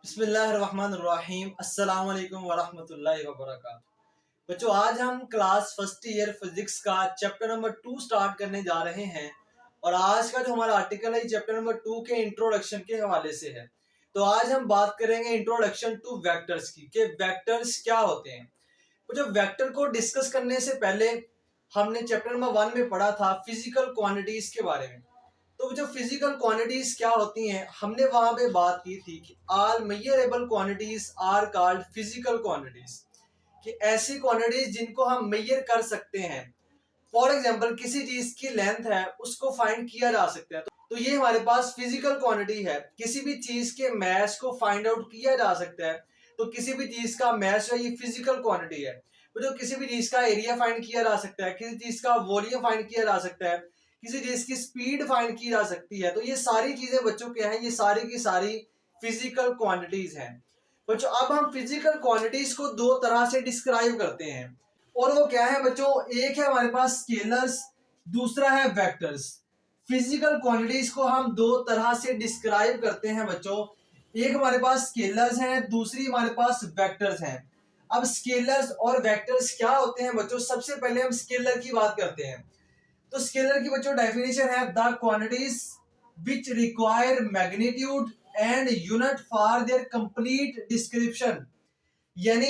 बिस्मिल्लाहिर्रहमानिर्रहीम अस्सलाम वालेकुम वरहमतुल्लाहि वबरकातुहू। बच्चों, आज हम क्लास फर्स्ट ईयर फिजिक्स का चैप्टर नंबर 2 स्टार्ट करने जा रहे हैं। और आज का जो हमारा आर्टिकल है चैप्टर नंबर 2 के इंट्रोडक्शन के हवाले से है। तो आज हम बात करेंगे इंट्रोडक्शन टू वेक्टर्स की, कि वेक्टर्स क्या होते हैं। तो जब वेक्टर को डिस्कस करने से पहले हमने चैप्टर नंबर 1 में पढ़ा था फिजिकल क्वांटिटीज के बारे में। तो जो फिजिकल क्वांटिटीज क्या होती हैं, हमने वहां पे बात की थी कि all measurable quantities are called physical quantities, कि ऐसी क्वांटिटीज जिनको हम मेजर कर सकते हैं। फॉर एग्जांपल, किसी चीज की लेंथ है, उसको फाइंड किया जा सकता है। तो ये हमारे पास फिजिकल क्वांटिटी है। किसी भी चीज के मास को फाइंड आउट किया जा सकता है। तो किसी भी चीज का मास है, ये फिजिकल क्वांटिटी है। तो जो किसी भी चीज का एरिया फाइंड किया जा सकता है, किसी चीज का वॉल्यूम फाइंड किया जा सकता है, किसी चीज की स्पीड फाइंड की जा सकती है। तो ये सारी चीजें बच्चों क्या हैं, ये सारी की सारी फिजिकल क्वांटिटीज हैं। बच्चों, अब हम फिजिकल क्वांटिटीज को दो तरह से डिस्क्राइब करते हैं। और वो क्या है बच्चों, एक है हमारे पास स्केलर्स, दूसरा है वेक्टर्स। फिजिकल क्वांटिटीज को हम दो तरह से डिस्क्राइब करते हैं बच्चों। एक हमारे पास स्केलर्स हैं, दूसरी हमारे पास वेक्टर्स हैं। अब स्केलर्स और वेक्टर्स क्या होते हैं बच्चों, सबसे पहले हम स्केलर की बात करते हैं। तो स्केलर की बच्चों डेफिनेशन है the quantities which require magnitude and unit for their complete description. यानी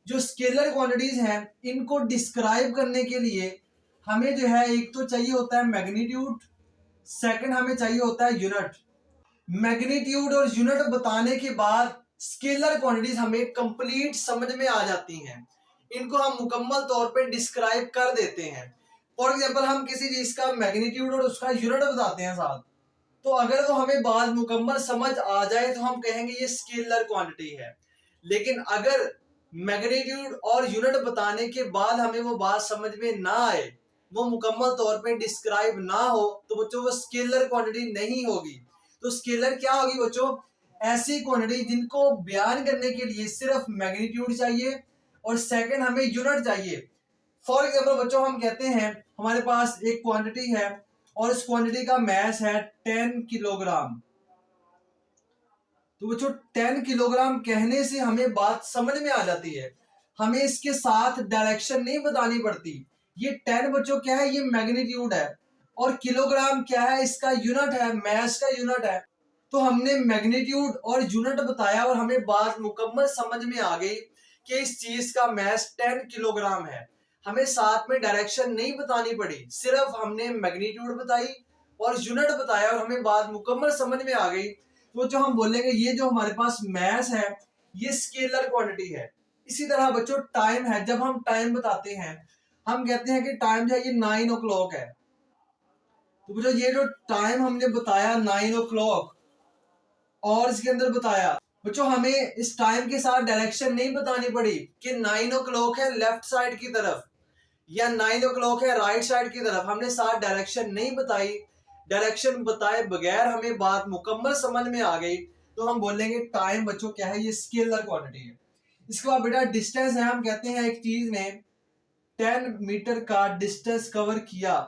जो स्केलर क्वांटिटीज हैं, इनको डिस्क्राइब करने के लिए हमें जो है एक तो चाहिए होता है मैग्नीट्यूड, सेकंड हमें चाहिए होता है यूनिट। मैग्नीट्यूड और यूनिट बताने के बाद स्केलर क्वांटिटीज हमें कंप्लीट समझ में आ जाती हैं। इनको हम मुकम्मल तौर पे डिस्क्राइब कर देते हैं। फॉर एग्जांपल, हम किसी चीज का मैग्नीट्यूड और उसका यूनिट बताते हैं साथ, तो अगर वो हमें बात मुकम्मल समझ आ जाए तो हम कहेंगे ये स्केलर क्वांटिटी है। लेकिन अगर मैग्नीट्यूड और यूनिट बताने के बाद हमें वो बात समझ में ना आए, वो मुकम्मल तौर पे डिस्क्राइब ना हो, तो बच्चों वो स्केलर क्वांटिटी नहीं होगी। तो स्केलर क्या होगी बच्चों, ऐसी क्वांटिटी जिनको बयान करने के लिए सिर्फ मैग्नीट्यूड चाहिए और सेकंड हमें यूनिट चाहिए। फॉर एग्जाम्पल बच्चों, हम कहते हैं हमारे पास एक क्वांटिटी है और इस क्वांटिटी का मास है 10 किलोग्राम। तो बच्चों 10 किलोग्राम कहने से हमें बात समझ में आ जाती है। हमें इसके साथ डायरेक्शन नहीं बतानी पड़ती। ये 10 बच्चों क्या है, ये मैग्नीट्यूड है, और किलोग्राम क्या है, इसका यूनिट है, मास का यूनिट है। तो हमने मैग्नीट्यूड और यूनिट बताया और हमें बात मुकम्मल समझ में आ गई कि इस चीज का मास 10 किलोग्राम है। हमें साथ में डायरेक्शन नहीं बतानी पड़ी, सिर्फ हमने मैग्नीट्यूड बताई और यूनिट बताया और हमें बात मुकम्मल समझ में आ गई। तो जो हम बोलेंगे ये जो हमारे पास मास है, ये स्केलर क्वांटिटी है। इसी तरह बच्चों टाइम है, जब हम टाइम बताते हैं, हम कहते हैं कि टाइम जो है ये 9 o'clock है। तो बच्चों ये जो टाइम हमने बताया 9 o'clock और इसके अंदर बताया, बच्चों हमें इस टाइम के साथ डायरेक्शन नहीं बतानी पड़ी कि 9 o'clock है लेफ्ट साइड की तरफ या 9 o'clock है राइट साइड की तरफ। हमने साथ डायरेक्शन नहीं बताई। डायरेक्शन बताए बगैर हमें बात मुकम्मल समझ में आ गई, तो हम बोलेंगे टाइम बच्चों क्या है, ये स्केलर क्वांटिटी है। इसके बाद बेटा डिस्टेंस है। हम कहते हैं एक चीज ने 10 मीटर का डिस्टेंस कवर किया,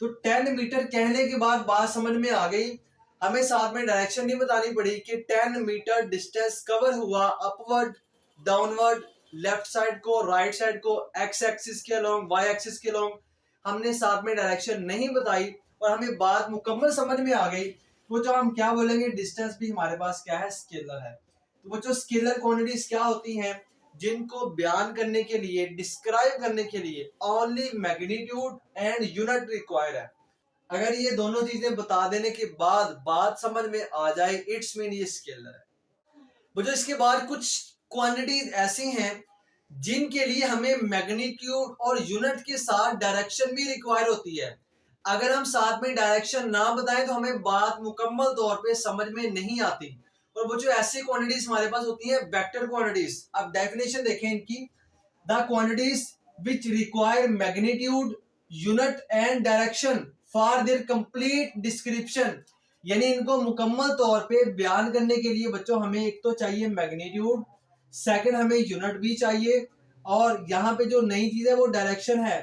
तो 10 मीटर कहने के बाद बात समझ में आ गई। हमें साथ में डायरेक्शन नहीं बतानी पड़ी कि 10 मीटर डिस्टेंस कवर हुआ अपवर्ड, डाउनवर्ड, लेफ्ट साइड को, राइट साइड को, एक्स एक्सिस के अलोंग, वाई एक्सिस के अलोंग। हमने साथ में डायरेक्शन नहीं बताई और हमें बात मुकम्मल समझ में आ गई। तो जो हम क्या बोलेंगे, डिस्टेंस भी हमारे पास क्या है, स्केलर है। तो बच्चों स्केलर क्वांटिटीज क्या होती हैं, जिनको बयान करने के लिए, डिस्क्राइब करने के लिए only magnitude and unit required है। अगर ये दोनों चीजें बता देने के बाद बात समझ में आ जाए, इट्स मीन ये स्केलर है। बच्चों इसके बाद कुछ क्वांटिटीज ऐसी हैं जिनके लिए हमें मैग्नीट्यूड और यूनिट के साथ डायरेक्शन भी रिक्वायर होती है। अगर हम साथ में डायरेक्शन ना बताएं तो हमें बात मुकम्मल तौर पे समझ में नहीं आती। और बच्चों ऐसी क्वांटिटीज हमारे पास होती हैं वेक्टर क्वांटिटीज। अब डेफिनेशन देखें इनकी, the quantities which require magnitude, unit and direction for their complete description. यानी इनको मुकम्मल तौर पे बयान करने के लिए बच्चों हमें एक तो चाहिए मैग्नीट्यूड, सेकंड हमें यूनिट भी चाहिए, और यहाँ पे जो नई चीज है वो डायरेक्शन है,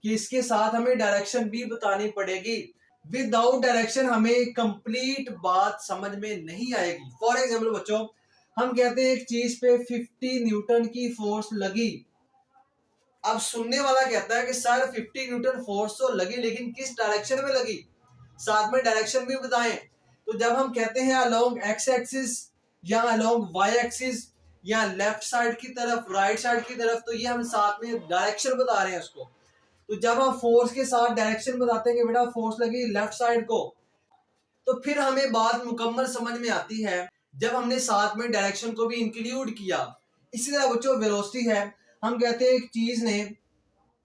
कि इसके साथ हमें डायरेक्शन भी बतानी पड़ेगी। विदाउट डायरेक्शन हमें कंप्लीट बात समझ में नहीं आएगी। फॉर एग्जाम्पल बच्चों, हम कहते हैं एक चीज पे 50 न्यूटन की फोर्स लगी। अब सुनने वाला कहता है कि सर 50 न्यूटन फोर्स तो लगी, लेकिन किस डायरेक्शन में लगी, साथ में डायरेक्शन भी बताएं। तो जब हम कहते हैं अलोंग एक्स एक्सिस या अलोंग वाई एक्सिस या लेफ्ट साइड की तरफ, राइट साइड की तरफ, तो ये हम साथ में डायरेक्शन बता रहे हैं उसको। तो जब हम फोर्स के साथ डायरेक्शन बताते हैं कि बेटा फोर्स लगी लेफ्ट साइड को, तो फिर हमें बात मुकम्मल समझ में आती है जब हमने साथ में डायरेक्शन को भी इंक्लूड किया। इसी तरह बच्चों वेलोसिटी है, हम कहते हैं एक चीज ने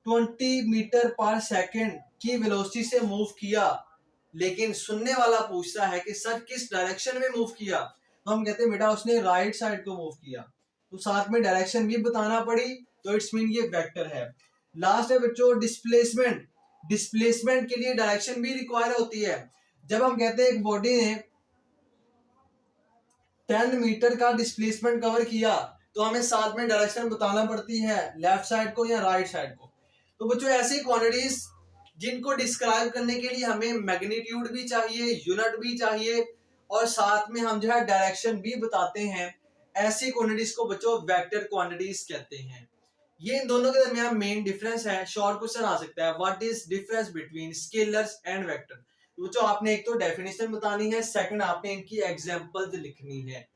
20 मीटर पर सेकंड की वेलोसिटी से मूव किया, लेकिन सुनने वाला पूछता है कि सर किस डायरेक्शन में मूव किया, तो हम कहते हैं बेटा उसने राइट साइड को मूव किया, तो साथ में डायरेक्शन भी बताना पड़ी, तो इट्स मीन ये वेक्टर है। लास्ट है बच्चों डिस्प्लेसमेंट। डिस्प्लेसमेंट के लिए डायरेक्शन भी रिक्वायर होती है। जब हम कहते हैं एक बॉडी ने 10 मीटर का डिस्प्लेसमेंट कवर किया, तो हमें साथ में डायरेक्शन बताना पड़ती है, लेफ्ट साइड को या राइट साइड को। तो बच्चों ऐसी क्वांटिटीज जिनको डिस्क्राइब करने के लिए हमें मैग्नीट्यूड भी चाहिए, यूनिट भी चाहिए, और साथ में हम जो है डायरेक्शन भी बताते हैं, ऐसी क्वांटिटीज को बच्चों वेक्टर क्वांटिटीज कहते हैं। ये इन दोनों के दरमियान मेन डिफरेंस है। शॉर्ट क्वेश्चन आ सकता है, what is difference between scalars and vector. बच्चों आपने एक तो डेफिनेशन बतानी है, सेकंड आपने इनकी एग्जांपल्स लिखनी है।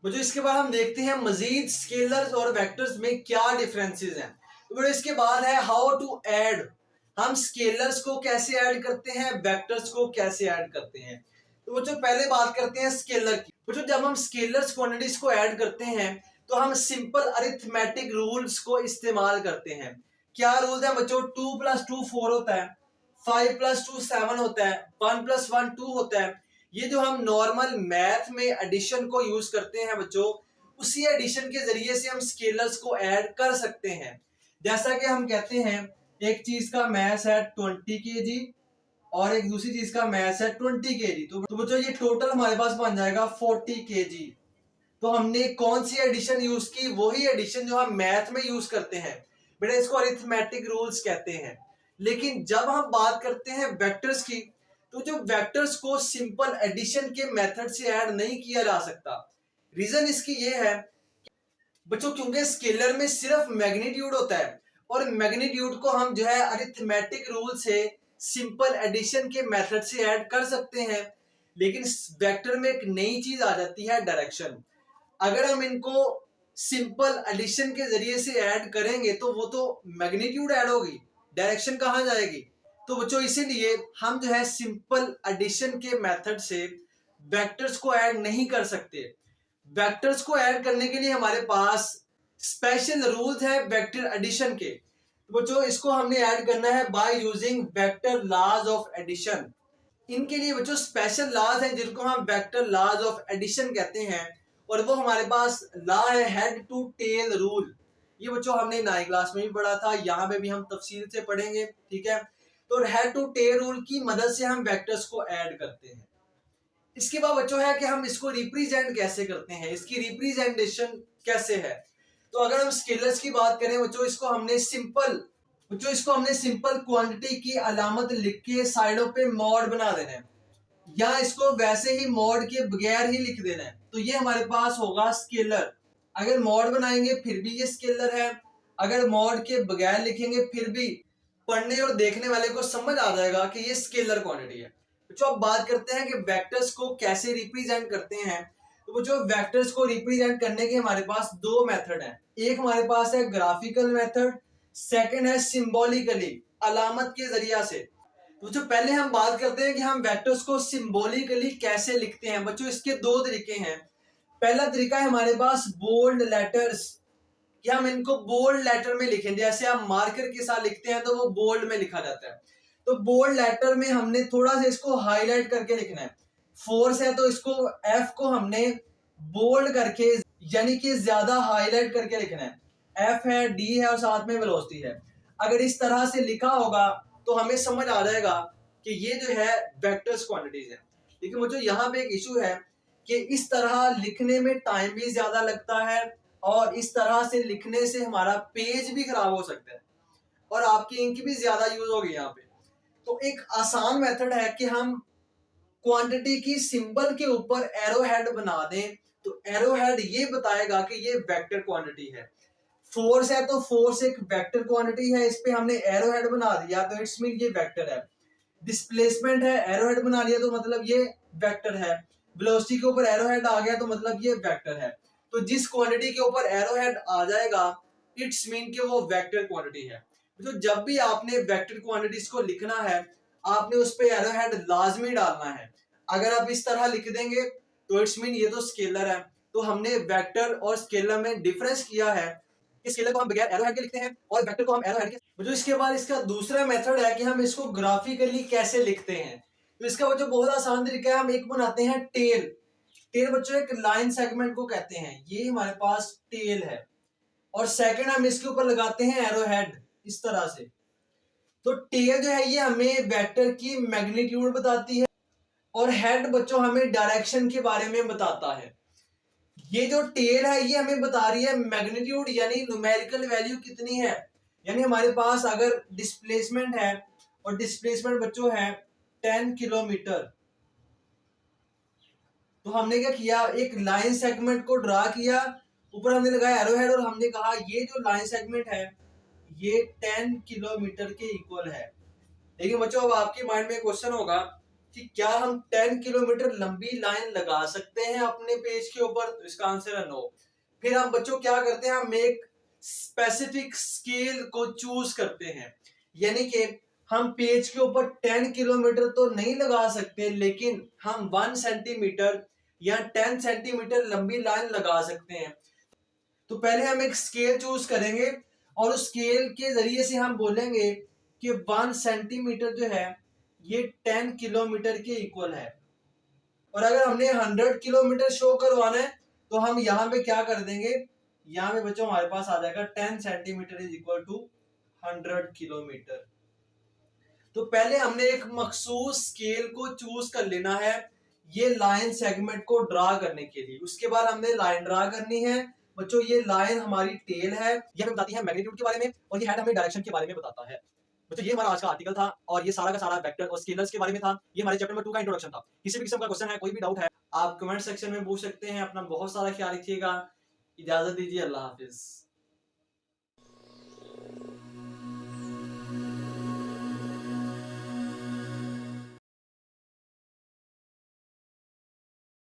बच्चों इसके बाद हम देखते हैं मजीद स्केलर्स और वेक्टर्स में क्या डिफरेंसेस हैं। तो बच्चों इसके बाद है हाउ टू ऐड, हम स्केलर्स को कैसे ऐड करते हैं, वेक्टर्स को कैसे ऐड करते हैं। तो बच्चों पहले बात करते हैं स्केलर की। बच्चों जब हम स्केलर्स क्वांटिटीज को ऐड करते हैं तो हम सिंपल अरिथमेटिक रूल्स को इस्तेमाल करते हैं। क्या रूल्स है बच्चों, 2 + 2 4 होता है, 5 + 2 7 होता है, 1 + 1 2 होता है। ये जो हम नॉर्मल मैथ में एडिशन को यूज करते हैं बच्चों, उसी एडिशन के जरिए से हम स्केलर्स को ऐड कर सकते हैं। जैसा कि हम कहते हैं एक चीज का मैस है 20 kg और एक दूसरी चीज का मैस है 20 kg, तो बच्चों ये टोटल हमारे पास बन जाएगा 40 kg। तो हमने कौन सी एडिशन यूज की, वही एडिशन जो हम मैथ में यूज करते हैं, बेटा इसको अरिथमेटिक रूल्स कहते हैं। लेकिन जब हम बात करते हैं वेक्टर्स की, तो जो वेक्टर्स को सिंपल एडिशन के मेथड से ऐड नहीं किया जा सकता। रीजन इसकी ये है बच्चों, क्योंकि स्केलर में सिर्फ मैग्नीट्यूड होता है, और मैग्नीट्यूड को हम जो है अरिथमेटिक रूल से सिंपल एडिशन के मेथड से ऐड कर सकते हैं। लेकिन वेक्टर में एक नई चीज आ जाती है, डायरेक्शन। अगर हम इनको सिंपल एडिशन के जरिए से ऐड करेंगे तो वो तो मैग्नीट्यूड ऐड होगी, डायरेक्शन कहाँ जाएगी। तो बच्चों इसीलिए हम जो है सिंपल एडिशन के मेथड से वेक्टर्स को ऐड नहीं कर सकते। वेक्टर्स को ऐड करने के लिए हमारे पास स्पेशल रूल्स है वेक्टर एडिशन के। तो बच्चों इसको हमने ऐड करना है by using vector laws of addition. इनके लिए बच्चों स्पेशल लॉज हैं जिनको हम वेक्टर लॉज ऑफ एडिशन कहते हैं, और वो हमारे पास लॉ है हेड टू टेल रूल। ये बच्चों हमने 9वीं क्लास में भी पढ़ा था, यहाँ पे भी हम तफसील से पढ़ेंगे, ठीक है। तो हेड टू टेल रूल की मदद से हम वेक्टर्स को ऐड करते हैं। इसके बाद बच्चों है कि हम इसको रिप्रेजेंट कैसे करते हैं, इसकी रिप्रेजेंटेशन कैसे है। तो अगर हम स्केलर्स की बात करें बच्चों, इसको हमने सिंपल क्वांटिटी की अलामत लिख के साइडों पे मॉड बना देना है, या इसको वैसे ही मॉड के बगैर ही लिख देना है, तो ये हमारे पास होगा स्केलर। अगर मॉड बनाएंगे फिर भी ये स्केलर है, अगर मॉड के बगैर लिखेंगे फिर भी पढ़ने और देखने वाले को समझ आ जाएगा कि ये स्केलर क्वांटिटी है। तो अब बात करते हैं कि वेक्टर्स को कैसे रिप्रेजेंट करते हैं। तो जो वेक्टर्स को रिप्रेजेंट करने के हमारे पास दो मेथड हैं। एक हमारे पास है ग्राफिकल मेथड, सेकंड है सिंबॉलिकली, अलामत के जरिया से। तो जो पहले हम बात करते हैं कि हम वेक्टर्स को सिंबॉलिकली कैसे लिखते हैं। बच्चों इसके दो तरीके हैं। पहला तरीका है हमारे पास बोल्ड लेटर्स, कि हम इनको बोल्ड लेटर में लिखें, जैसे हम मार्कर के साथ लिखते हैं तो वो बोल्ड में लिखा जाता है। तो बोल्ड लेटर में हमने थोड़ा सा इसको हाईलाइट करके लिखना है। फोर्स है तो इसको एफ को हमने बोल्ड करके यानी कि ज्यादा हाईलाइट करके लिखना है। एफ है, डी है और साथ में वेलोसिटी है। अगर इस तरह से लिखा होगा तो हमें समझ आ जाएगा कि ये जो है वेक्टर्स क्वांटिटीज है। लेकिन मुझे यहाँ पे एक इशू है कि इस तरह लिखने में टाइम भी ज्यादा लगता है, और इस तरह से लिखने से हमारा पेज भी खराब हो सकता है, और आपकी इंक भी ज्यादा यूज होगी यहाँ पे। तो एक आसान मेथड है कि हम क्वांटिटी की सिंबल के ऊपर एरो हेड बना दें तो एरो हेड ये बताएगा कि ये वेक्टर क्वांटिटी है। फोर्स है तो फोर्स एक वेक्टर क्वांटिटी है, इस पे हमने एरो हेड बना दिया तो इट्स मीन ये वेक्टर है। डिस्प्लेसमेंट है, एरो हेड बना लिया तो मतलब ये वेक्टर है। वेलोसिटी के ऊपर एरो हेड आ गया तो मतलब ये वेक्टर है। तो जिस क्वांटिटी के ऊपर एरो हेड आ जाएगा इट्स मीन कि वो वेक्टर क्वांटिटी है। तो जब भी आपने वेक्टर क्वांटिटीज को लिखना है आपने उस पे एरो हेड लाजमी डालना है। अगर आप इस तरह लिख देंगे तो इट्स मीन ये तो स्केलर है। तो हमने वेक्टर और स्केलर में डिफरेंस किया है। स्केलर को हम बगैर एरो हेड के लिखते हैं और वेक्टर को हम एरो हेड के। जो इसके बाद इसका दूसरा मेथड है कि हम इसको ग्राफिकली कैसे लिखते हैं। तो इसका जो बहुत आसान तरीका है, हम एक बनाते हैं टेल। टेल बच्चों एक लाइन सेगमेंट को कहते हैं, ये हमारे पास टेल है और सेकंड हम इसके ऊपर लगाते हैं एरो हेड इस तरह से। तो टेल जो है ये हमें वेक्टर की मैग्नीट्यूड बताती है और हेड बच्चों हमें डायरेक्शन के बारे में बताता है। ये जो टेल है ये हमें बता रही है मैग्नीट्यूड यानी न्यूमेरिकल वैल्यू कितनी है। यानी हमारे पास अगर डिस्प्लेसमेंट है और डिस्प्लेसमेंट बच्चों है 10 किलोमीटर, तो हमने क्या किया, एक लाइन सेगमेंट को ड्रा किया, ऊपर हमने लगाया एरो हेड और हमने कहा ये जो लाइन सेगमेंट है ये 10 किलोमीटर के इक्वल है। लेकिन बच्चों अब आपके माइंड में क्वेश्चन होगा कि क्या हम 10 किलोमीटर लंबी लाइन लगा सकते हैं अपने पेज के ऊपर, तो इसका आंसर है नो। फिर हम बच्चों क्या करते हैं, हम एक स्पेसिफिक स्केल को चूज करते हैं। यानी कि हम पेज के ऊपर 10 किलोमीटर तो नहीं लगा सकते लेकिन हम 1 सेंटीमीटर या 10 सेंटीमीटर लंबी लाइन लगा सकते हैं। तो पहले हम एक स्केल चूज करेंगे और उस स्केल के जरिए से हम बोलेंगे कि 1 सेंटीमीटर जो है ये 10 किलोमीटर के इक्वल है। और अगर हमने 100 किलोमीटर शो करवाना है तो हम यहाँ पे क्या कर देंगे, यहाँ पे बच्चों हमारे पास आ जाएगा 10 centimetre is equal to 100 kilometre. तो पहले हमने एक मखसूस स्केल को चूज कर लेना है ये लाइन सेगमेंट को ड्रा करने के लिए। उसके बाद हमने लाइन ड्रा करनी है बच्चों, ये लाइन हमारी टेल है, ये हमें बताती है मैग्नीट्यूड के बारे में और ये हेड हमें डायरेक्शन के बारे में बताता है। बच्चों ये हमारा आज का आर्टिकल था और ये सारा का सारा वेक्टर और स्केलर्स के बारे में था। ये हमारे चैप्टर नंबर 2 का इंट्रोडक्शन था। किसी भी किस्म का क्वेश्चन है, कोई भी डाउट है, आप कमेंट सेक्शन में पूछ सकते हैं। अपना बहुत सारा ख्याल रखिएगा। इजाजत दीजिए, अल्लाह हाफिज।